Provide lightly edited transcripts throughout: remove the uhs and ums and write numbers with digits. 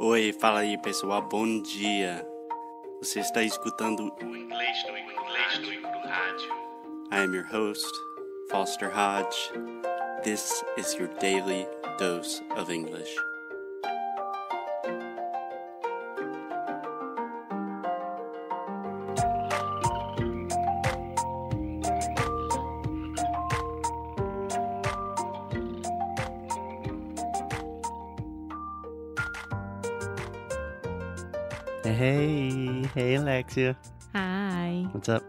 Oi, fala aí pessoal, bom dia. Você está escutando o Inglês no Rádio. I am your host, Foster Hodge. This is your daily dose of English. Hey Alexia. Hi. What's up?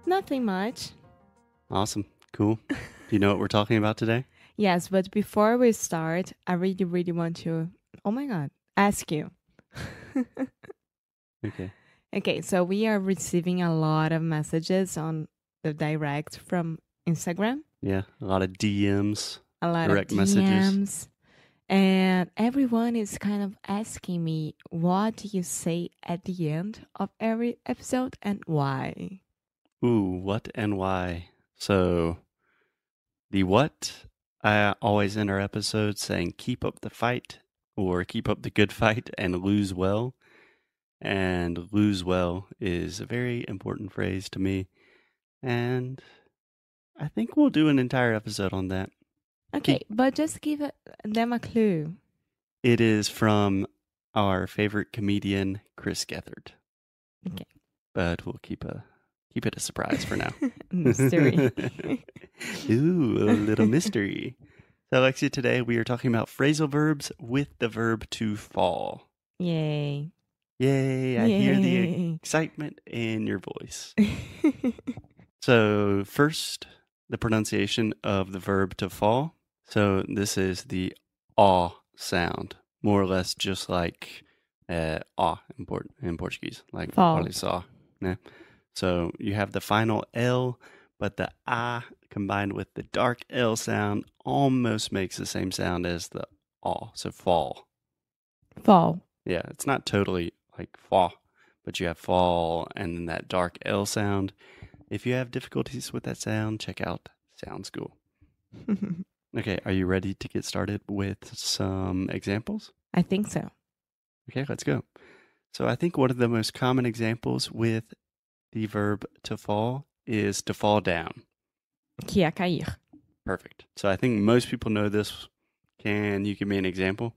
Nothing much. Awesome, cool. Do you know what we're talking about today? Yes, but before we start, I really want to, ask you. Okay. Okay, so we are receiving a lot of messages on the direct from Instagram. Yeah, a lot of DMs. A lot Direct of DMs. messages. And everyone is kind of asking me, what do you say at the end of every episode and why? Ooh, what and why? So, the what, I always end our episodes saying keep up the fight or keep up the good fight and lose well. And lose well is a very important phrase to me. And I think we'll do an entire episode on that. Okay, but just give them a clue. It is from our favorite comedian, Chris Gethard. Okay. But we'll keep it a surprise for now. Mystery. Ooh, a little mystery. So, Alexia, today we are talking about phrasal verbs with the verb to fall. Yay. Yay, I hear the excitement in your voice. So, first, the pronunciation of the verb to fall. So, this is the aw sound, more or less just like aw in Portuguese, like Fall. saw. Yeah. So, you have the final L, but the A combined with the dark L sound almost makes the same sound as the aw. So, fall. Fall. Yeah, it's not totally like fa, but you have fall and then that dark L sound. If you have difficulties with that sound, check out Sound School. Okay, are you ready to get started with some examples? I think so. Okay, let's go. So I think one of the most common examples with the verb to fall is to fall down. Que é cair. Perfect. So I think most people know this. Can you give me an example?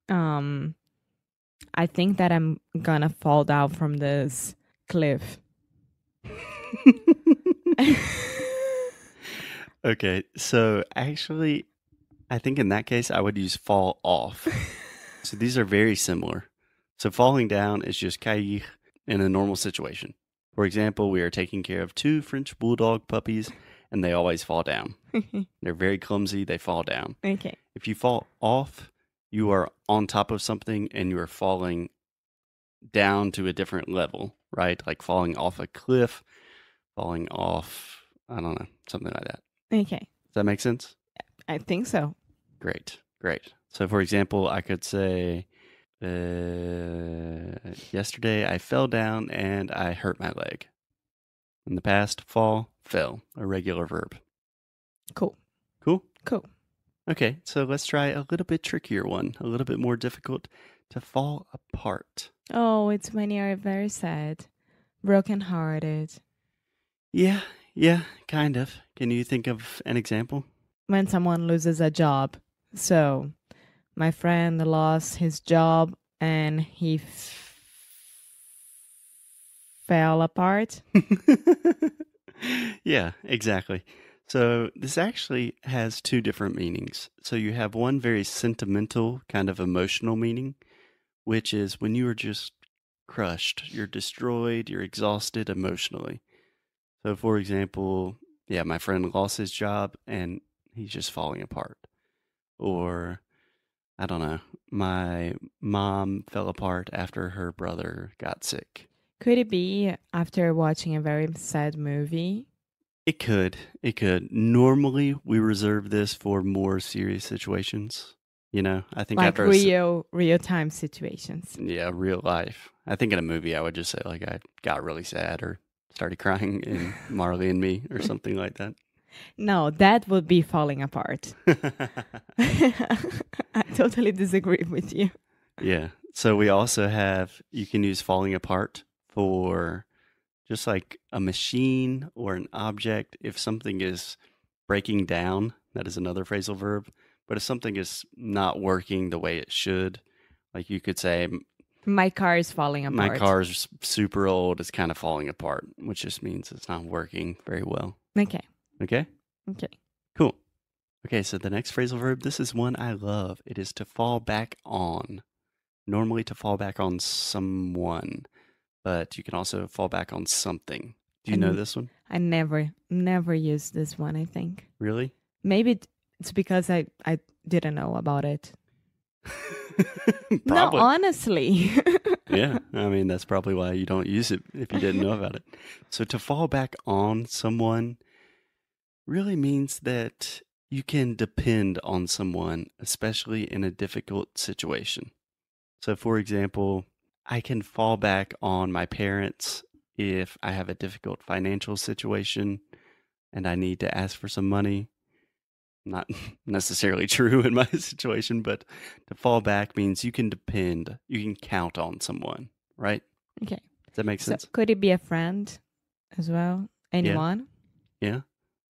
I think that I'm gonna fall down from this cliff. Okay, so actually, I think in that case, I would use fall off. So these are very similar. So falling down is just cair in a normal situation. For example, we are taking care of 2 French bulldog puppies, and they always fall down. They're very clumsy, they fall down. Okay. If you fall off, you are on top of something and you are falling down to a different level, right? Like falling off a cliff, falling off, I don't know, something like that. Okay. Does that make sense? I think so. Great. So, for example, I could say, yesterday I fell down and I hurt my leg. In the past, fall, fell, a regular verb. Cool. Cool? Cool. Okay, so let's try a little bit trickier one, a little bit more difficult. To fall apart. Oh, it's when you're very sad, brokenhearted. Yeah, kind of. Can you think of an example? When someone loses a job. So, my friend lost his job and he fell apart. Yeah, exactly. So this actually has 2 different meanings. So you have one very sentimental, kind of emotional meaning, which is when you are just crushed, you're destroyed, you're exhausted emotionally. So for example, yeah, my friend lost his job and he's just falling apart. Or, I don't know, my mom fell apart after her brother got sick. Could it be after watching a very sad movie? It could. Normally, we reserve this for more serious situations. You know, I think like after real time situations. Yeah, real life. I think in a movie, I would just say like I got really sad or started crying in Marley and Me or something like that. No, that would be falling apart. I totally disagree with you. Yeah. So we also have, you can use falling apart for just like a machine or an object. If something is breaking down, that is another phrasal verb. But if something is not working the way it should, like you could say, My car is falling my apart. car's super old, it's kind of falling apart, which just means it's not working very well. Okay. Okay? Okay. Cool. Okay, so the next phrasal verb, this is one I love. It is to fall back on. Normally to fall back on someone, but you can also fall back on something. Do you know this one? I never used this one, I think. Really? Maybe it's because I didn't know about it. No, Probably. honestly. Yeah, I mean, that's probably why you don't use it if you didn't know about it. So to fall back on someone really means that you can depend on someone, especially in a difficult situation. So, for example, I can fall back on my parents if I have a difficult financial situation and I need to ask for some money. Not necessarily true in my situation, but to fall back means you can depend, you can count on someone, right? Okay. Does that make So sense? could it be a friend as well? Anyone? Yeah.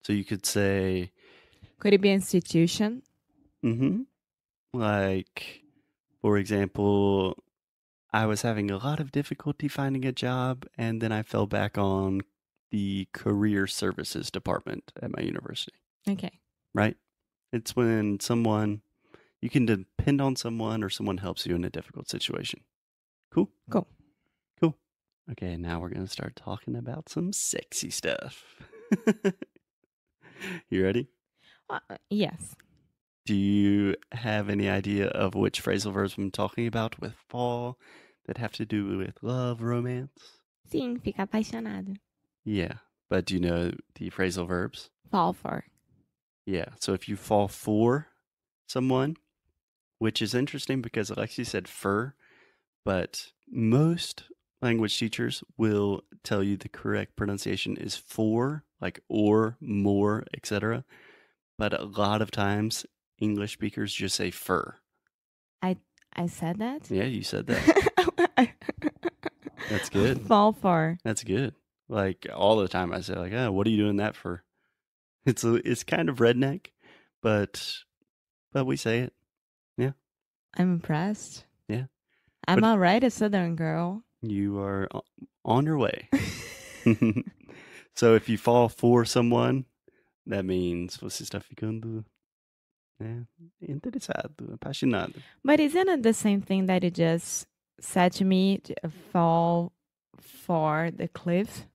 So you could say, Could it be an institution? like, for example, I was having a lot of difficulty finding a job, and then I fell back on the career services department at my university, Okay. right? It's when you can depend on someone or someone helps you in a difficult situation. Cool? Cool. Cool. Okay, now we're going to start talking about some sexy stuff. You ready? Yes. Do you have any idea of which phrasal verbs I'm talking about with fall that have to do with love, romance? Sim, fica apaixonado. Yeah, but do you know the phrasal verbs? Fall for. Yeah, so if you fall for someone, which is interesting because Alexi said fur, but most language teachers will tell you the correct pronunciation is for, like or, more, etc. But a lot of times, English speakers just say fur. I said that? Yeah, you said that. That's good. Fall for. That's good. Like all the time, I say like, "Oh, what are you doing that for?" It's kind of redneck, but we say it. Yeah, I'm impressed. yeah. I'm But already a Southern girl. you are on your way. So if you fall for someone, that means você está ficando, né, interessado, apaixonado. But isn't it the same thing that you just said to me? Fall for the cliff?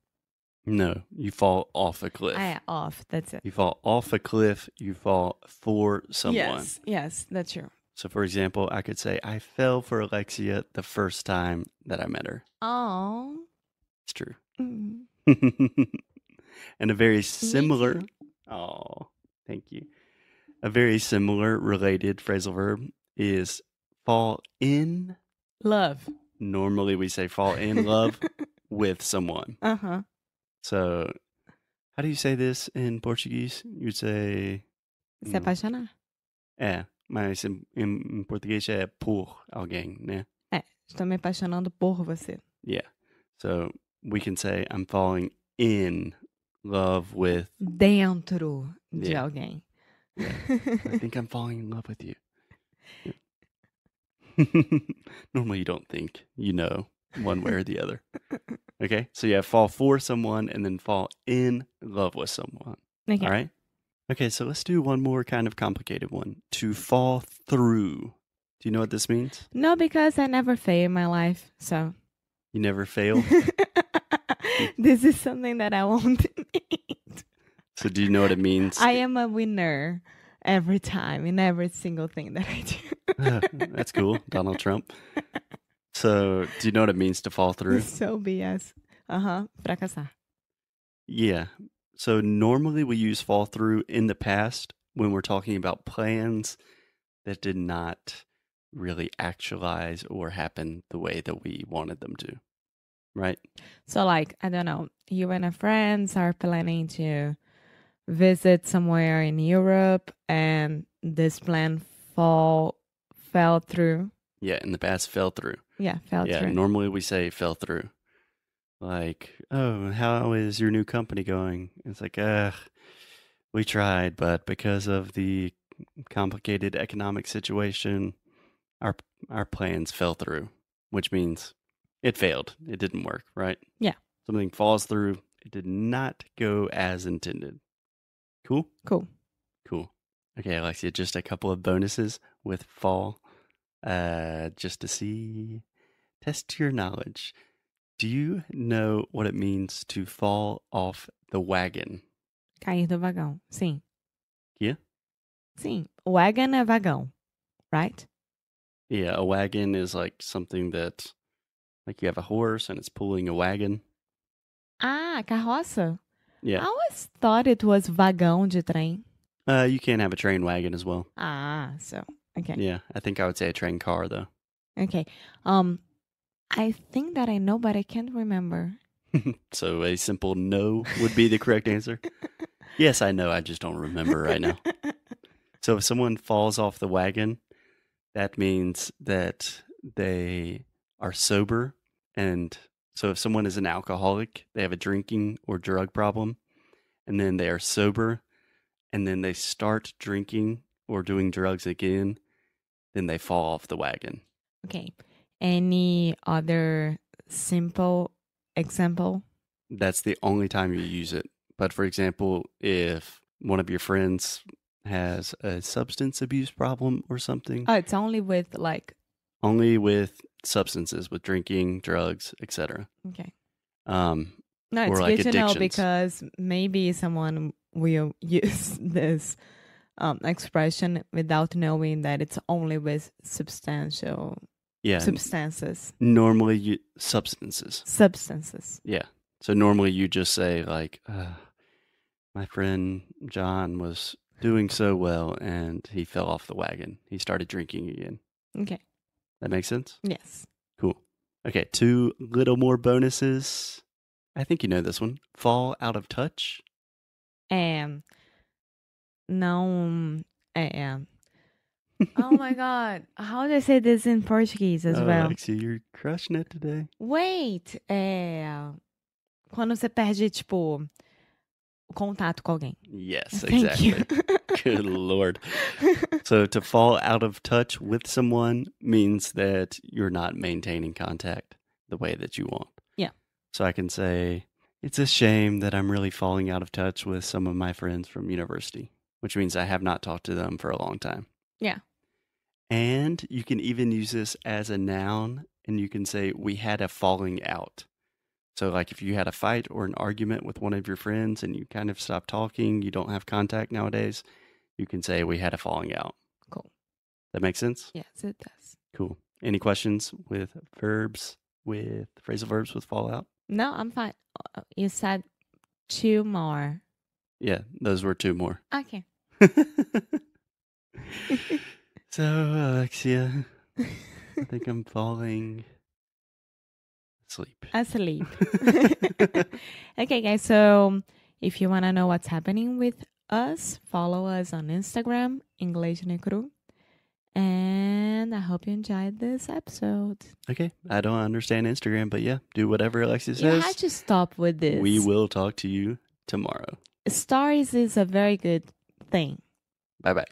No, you fall off a cliff. Off. That's it. You fall off a cliff. You fall for someone. Yes, that's true. So, for example, I could say, I fell for Alexia the first time that I met her. Oh. It's true. Mm. And a very similar, oh, thank you. A very similar related phrasal verb is fall in. Love. Normally we say fall in love with someone. Uh-huh. So, how do you say this in Portuguese? You'd say... Se apaixonar. Mas em português é por alguém, né? Estou me apaixonando por você. Yeah. So we can say I'm falling in love with... Dentro de alguém. Yeah. I think I'm falling in love with you. Yeah. Normally you don't think, you know, one way or the other. Okay? So you have fall for someone and then fall in love with someone. Okay. All right? Okay, so let's do one more kind of complicated one. To fall through. Do you know what this means? No, because I never fail in my life, so. You never fail? This is something that I won't need. So do you know what it means? I am a winner every time in every single thing that I do. That's cool. Donald Trump. So do you know what it means to fall through? So BS. Fracassar. Yeah. So normally we use fall through in the past when we're talking about plans that did not really actualize or happen the way that we wanted them to. Right? So like, I don't know, you and a friends are planning to visit somewhere in Europe and this plan fell through. Yeah, in the past, fell through. Yeah, fell Yeah, through. normally we say fell through. Like, oh, how is your new company going? It's like, we tried, but because of the complicated economic situation, our plans fell through, which means it failed. It didn't work, right? Yeah. Something falls through. It did not go as intended. Cool? Cool. Cool. Okay, Alexia, just a couple of bonuses with fall, just to test your knowledge. Do you know what it means to fall off the wagon? Cair do vagão. Sim. Yeah? Sim. Wagon é vagão, right? Yeah, a wagon is like something that, like you have a horse and it's pulling a wagon. Ah, carroça? Yeah. I always thought it was vagão de trem. You can have a train wagon as well. Ah, so, okay. Yeah, I think I would say a train car, though. Okay. I think that I know, but I can't remember. So a simple no would be the correct answer. Yes, I know. I just don't remember right now. So if someone falls off the wagon, that means that they are sober. And so if someone is an alcoholic, they have a drinking or drug problem, and then they are sober, and then they start drinking or doing drugs again, then they fall off the wagon. Okay. Any other simple example? That's the only time you use it. But for example, if one of your friends has a substance abuse problem or something. Oh, it's only with Only with substances, with drinking, drugs, etc. Okay. No, it's good to know because maybe someone will use this expression without knowing that it's only with substances. Normally, substances. Substances. Yeah. So normally you just say like, my friend John was doing so well and he fell off the wagon. He started drinking again. Okay. That makes sense? Yes. Cool. Okay, 2 little more bonuses. I think you know this one. Fall out of touch. Não. Oh my God. How do I say this in Portuguese as well? Alexia, you're crushing it today. Wait. Quando você perde, tipo, o contato com alguém. Yes, Thank exactly. you. Good Lord. So to fall out of touch with someone means that you're not maintaining contact the way that you want. Yeah. So I can say, it's a shame that I'm really falling out of touch with some of my friends from university, which means I have not talked to them for a long time. Yeah. And you can even use this as a noun, and you can say, we had a falling out. So like if you had a fight or an argument with one of your friends and you kind of stop talking, you don't have contact nowadays, you can say, we had a falling out. Cool. That makes sense? Yes, it does. Cool. Any questions with phrasal verbs with fallout? No, I'm fine. You said 2 more. Yeah, those were 2 more. Okay. So, Alexia, I think I'm falling asleep. Okay, guys. So if you want to know what's happening with us, follow us on Instagram, Inglês no Cru. And I hope you enjoyed this episode. Okay. I don't understand Instagram, but yeah, do whatever Alexia says. You have to stop with this. We will talk to you tomorrow. Stories is a very good thing. Bye-bye.